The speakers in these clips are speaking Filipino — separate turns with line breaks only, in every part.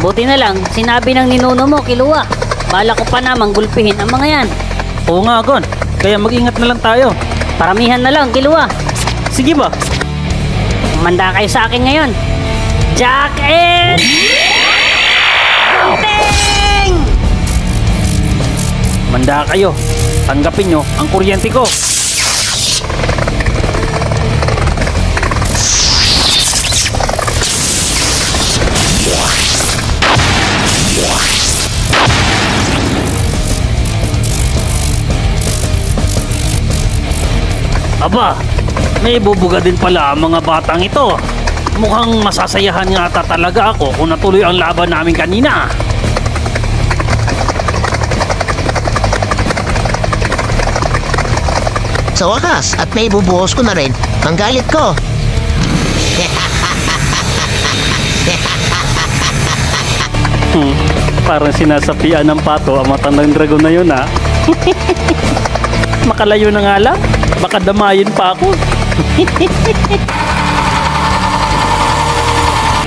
Buti na lang, sinabi ng ninuno mo, Kilua. Bala ko pa namang gulpihin ang mga yan.
Oo nga, Gon. Kaya mag-ingat na lang tayo.
Paramihan na lang, Kilua.
Sige ba?
Manda kayo sa akin ngayon. Jack and... Ting!
Manda kayo. Tanggapin nyo ang kuryente ko. Aba, may bubuga din pala ang mga batang ito. Mukhang masasayahan nga ata talaga ako kung natuloy ang laban namin kanina.
Sa wakas, at may bubuhos ko na rin ang galit ko.
Parang sinasapian ng pato ang matandang dragon na yun, ha? Makalayo na nga lang. Baka damayin pa ako.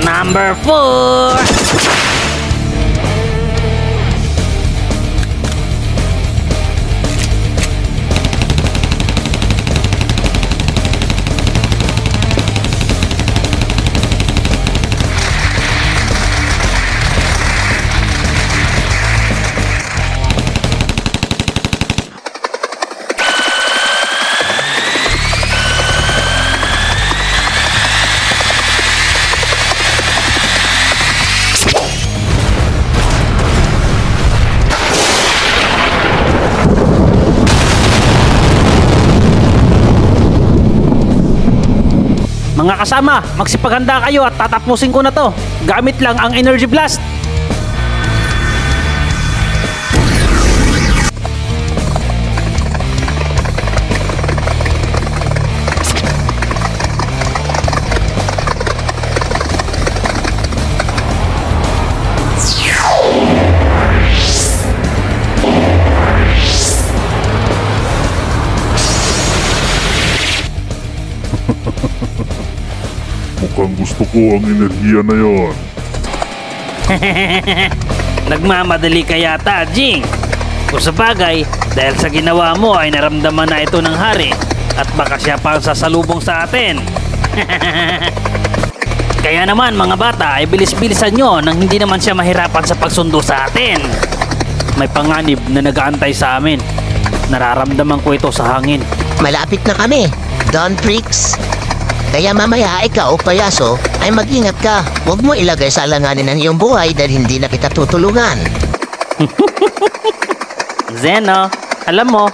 Number 4!
Mga kasama, magsipaghanda kayo at tatapusin ko na to. Gamit lang ang Energy Blast.
Mukhang gusto ko ang enerhiya na yon.
Nagmamadali ka yata, Jing. Kung sa bagay, dahil sa ginawa mo ay naramdaman na ito ng hari at baka siya pa ang sasalubong sa atin. Kaya naman mga bata ay bilis-bilisan nyo nang hindi naman siya mahirapan sa pagsundo sa atin. May panganib na nag-aantay sa amin. Nararamdaman ko ito sa hangin.
Malapit na kami, Don Pricks. Kaya mamaya ikaw, payaso, ay mag-ingat ka. Huwag mo ilagay sa alanganin ang iyong buhay dahil hindi na kita tutulungan.
Zeno, alam mo,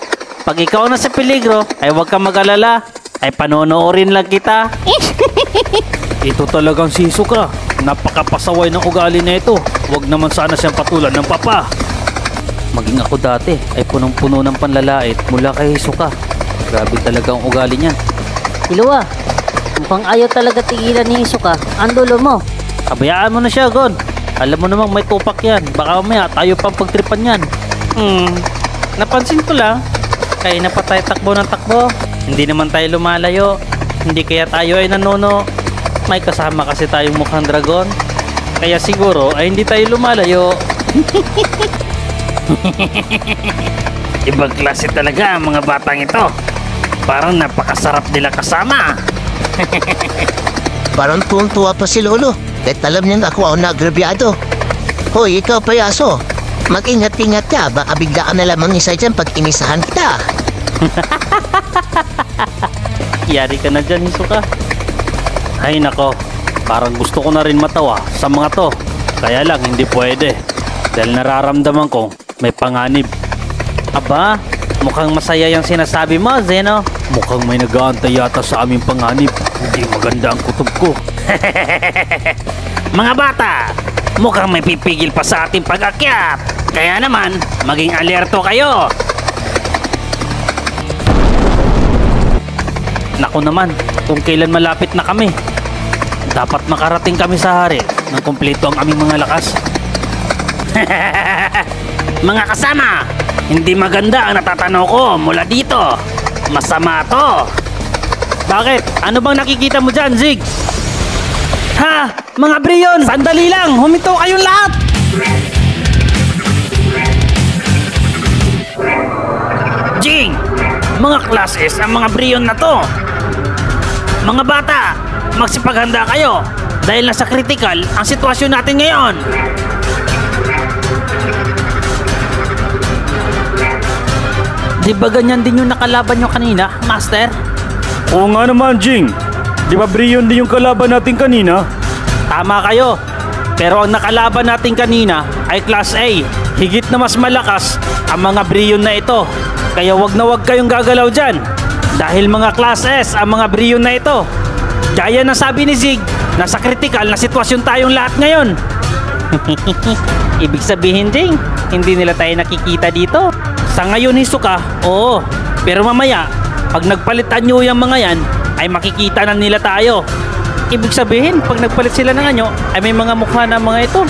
pag ikaw na sa peligro, ay huwag kang mag-alala. Ay panonoorin lang kita. Ito talagang si Hisoka. Napakapasaway ng ugali na ito. Huwag naman sana siyang patulan ng papa. Maging ako dati ay punong-puno ng panlalait mula kay Hisoka. Grabe talaga ang ugali niyan.
Kilua, mukhang ayaw talaga tigilan ni Hisoka ang dulo mo.
Abayaan mo na siya, Gon. Alam mo namang may tupak yan. Baka mamaya tayo pang pagtripan yan. Napansin ko lang. Kaya na pa tayo takbo ng takbo. Hindi naman tayo lumalayo. Hindi kaya tayo ay nanono. May kasama kasi tayong mukhang dragon. Kaya siguro ay hindi tayo lumalayo. Ibang klase talaga ang mga batang ito. Parang napakasarap nila kasama.
Parang tuwang-tuwa pa si Lolo. Kahit alam niyang ako ang nagrabyado. Hoy, ikaw payaso. Mag-ingat-ingat ka. Baka bigla ka na lamang isa dyan pag inisahan kita.
Yari ka na dyan, Hisoka. Ay nako, parang gusto ko na rin matawa sa mga to. Kaya lang hindi pwede. Dahil nararamdaman ko may panganib. Aba, mukhang masaya yung sinasabi mo, Zeno. Mukhang may nag-aantay yata sa aming panganib. Hindi maganda ang kutob ko. Mga bata, mukhang may pipigil pa sa ating pag-akyat. Kaya naman, maging alerto kayo. Naku naman, kung kailan malapit na kami. Dapat makarating kami sa hari ng kumpleto ang aming mga lakas. Mga kasama, hindi maganda ang natatanaw ko mula dito. Masama to. Bakit? Ano bang nakikita mo dyan, Zig? Ha! Mga Brion! Sandali lang! Huminto kayong lahat! Jing! Mga Class S ang mga Brion na to! Mga bata! Magsipaghanda kayo! Dahil nasa critical ang sitwasyon natin ngayon! Di ba ganyan din yung nakalaban nyo kanina, Master?
Oo nga naman, Jing. Di ba Brion din yung kalaban natin kanina?
Tama kayo. Pero ang nakalaban natin kanina ay Class A. Higit na mas malakas ang mga Brion na ito. Kaya wag na wag kayong gagalaw dyan. Dahil mga Class S ang mga Brion na ito. Gaya ng sabi ni Zig, nasa critical na sitwasyon tayong lahat ngayon. Ibig sabihin, Jing, hindi nila tayo nakikita dito. Sa ngayon, Hisoka, oo. Pero mamaya, pag nagpalitan nyo yung mga yan, ay makikita na nila tayo. Ibig sabihin, pag nagpalit sila ng anyo, ay may mga mukha na mga ito.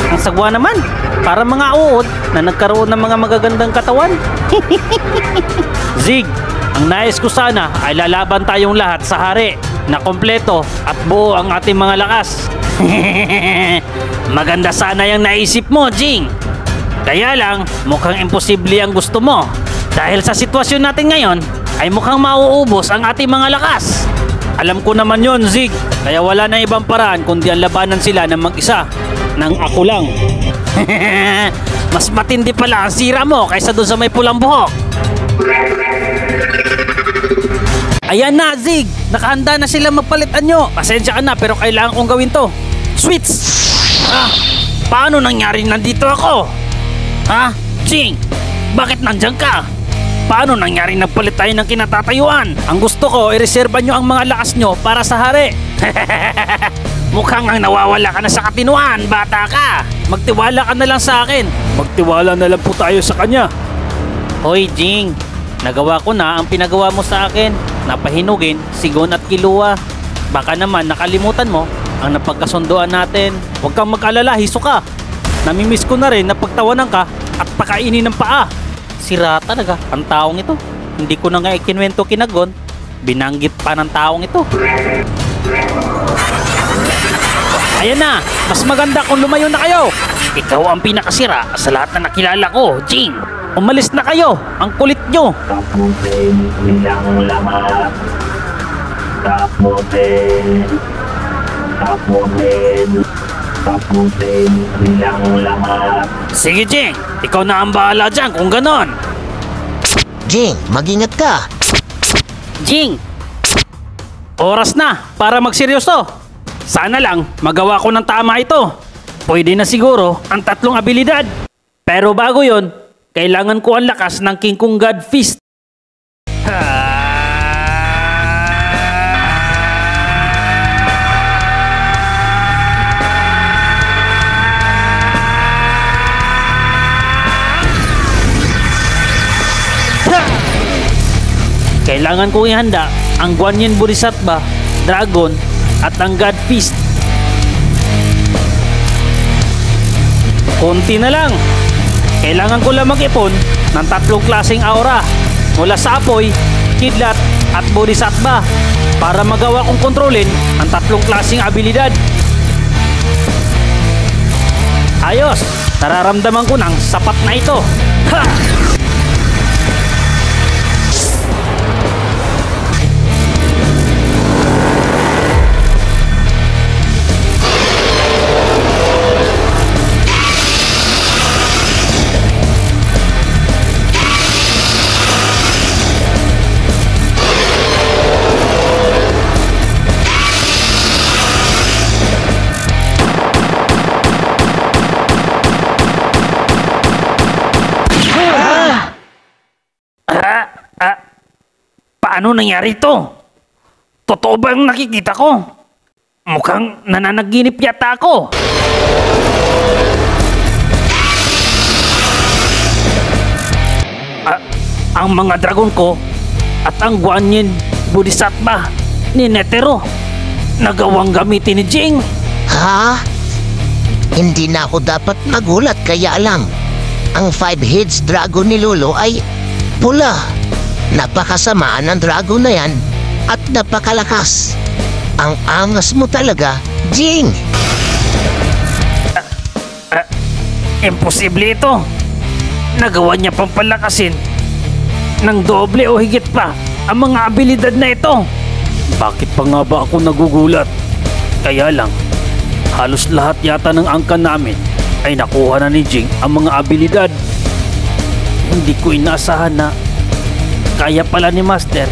Ang sagwa naman. Para mga uod na nagkaroon ng mga magagandang katawan. Zig, ang nais ko sana ay lalaban tayong lahat sa hari na kompleto at buo ang ating mga lakas. Maganda sana yung naisip mo, Jing. Kaya lang, mukhang imposible ang gusto mo. Dahil sa sitwasyon natin ngayon, ay mukhang mauubos ang ating mga lakas. Alam ko naman yon, Zig. Kaya wala na ibang paraan kundi ang labanan sila ng mag-isa. Nang ako lang. Mas matindi pala ang sira mo kaysa doon sa may pulang buhok. Ayan na, Zig. Nakahanda na sila magpalitan nyo. Pasensya ka na pero kailangan kong gawin to. Switch! Paano nangyari nandito ako? Ha? Jing, bakit nandyan ka? Paano nangyari nagpalit tayo ng kinatatayuan? Ang gusto ko, ireserba nyo ang mga lakas nyo para sa hari. Mukhang ang nawawala ka na sa katinuan, bata ka. Magtiwala ka na lang sa akin.
Magtiwala na lang po tayo sa kanya.
Hoy, Jing, nagawa ko na ang pinagawa mo sa akin. Napahinugin, Sigon at Kilua. Baka naman nakalimutan mo ang napagkasunduan natin. Huwag kang mag-alala, Hisoka. Namimiss ko na rin na pagtawanan ka at pakainin ng paa. Sira talaga ang taong ito. Hindi ko na nga ikinwento kinagon. Binanggit pa ng taong ito. Ayan na, mas maganda kung lumayo na kayo. Ikaw ang pinakasira sa lahat na nakilala ko, Jing. Umalis na kayo, ang kulit nyo.
Tapusin nilang lahat. Tapusin nilang lahat.
Sige, Jing, ikaw na ang bahala dyan kung ganon.
Jing, mag-ingat ka.
Jing, oras na para magseryoso. Sana lang magawa ko ng tama ito. Pwede na siguro ang 3 abilidad. Pero bago yon, kailangan ko ang lakas ng King Kong God Fist. Kailangan kong ihanda ang Guanyin Bodhisattva, Dragon, at ang God Fist. Konti na lang. Kailangan ko lang mag-ipon ng 3 klaseng aura mula sa apoy, kidlat, at Bodhisattva para magawa kong kontrolin ang 3 klaseng abilidad. Ayos! Nararamdaman ko ng sapat na ito. Ha! Paano nangyari ito? Totoo ba ang nakikita ko? Mukhang nananaginip yata ako. Ang mga dragon ko at ang Guanyin Bodhisattva ni Netero nagawang gamitin ni Jing.
Ha? Hindi na ako dapat magulat kaya lang. Ang 5 heads dragon ni Lolo ay pula. Napakasamaan ng dragon na yan at napakalakas. Ang angas mo talaga, Jing!
Imposible ito. Nagawa niya pang palakasin ng doble o higit pa ang mga abilidad na ito. Bakit pa nga ba ako nagugulat? Kaya lang, halos lahat yata ng angkan namin ay nakuha na ni Jing ang mga abilidad. Hindi ko inaasahan na kaya pala ni Master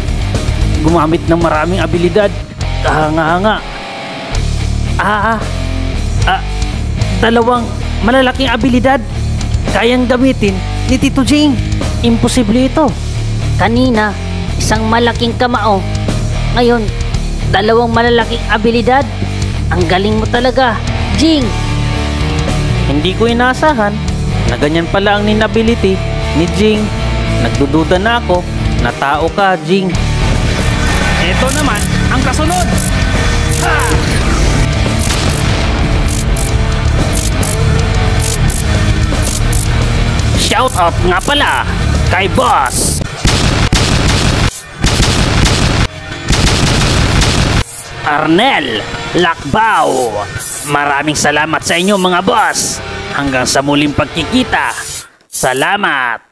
gumamit ng maraming abilidad. Kahanga-hanga. Dalawang malalaking abilidad kayang gamitin ni Tito Jing. Imposible ito.
Kanina, isang malaking kamao. Ngayon, dalawang malalaking abilidad. Ang galing mo talaga, Jing.
Hindi ko inaasahan na ganyan pala ang ninability ni Jing. Nagdududa na ako na tao ka, Jing. Ito naman ang kasunod. Ha! Shout out nga pala kay Boss Arnel Lakbao. Maraming salamat sa inyo mga boss. Hanggang sa muling pagkikita. Salamat.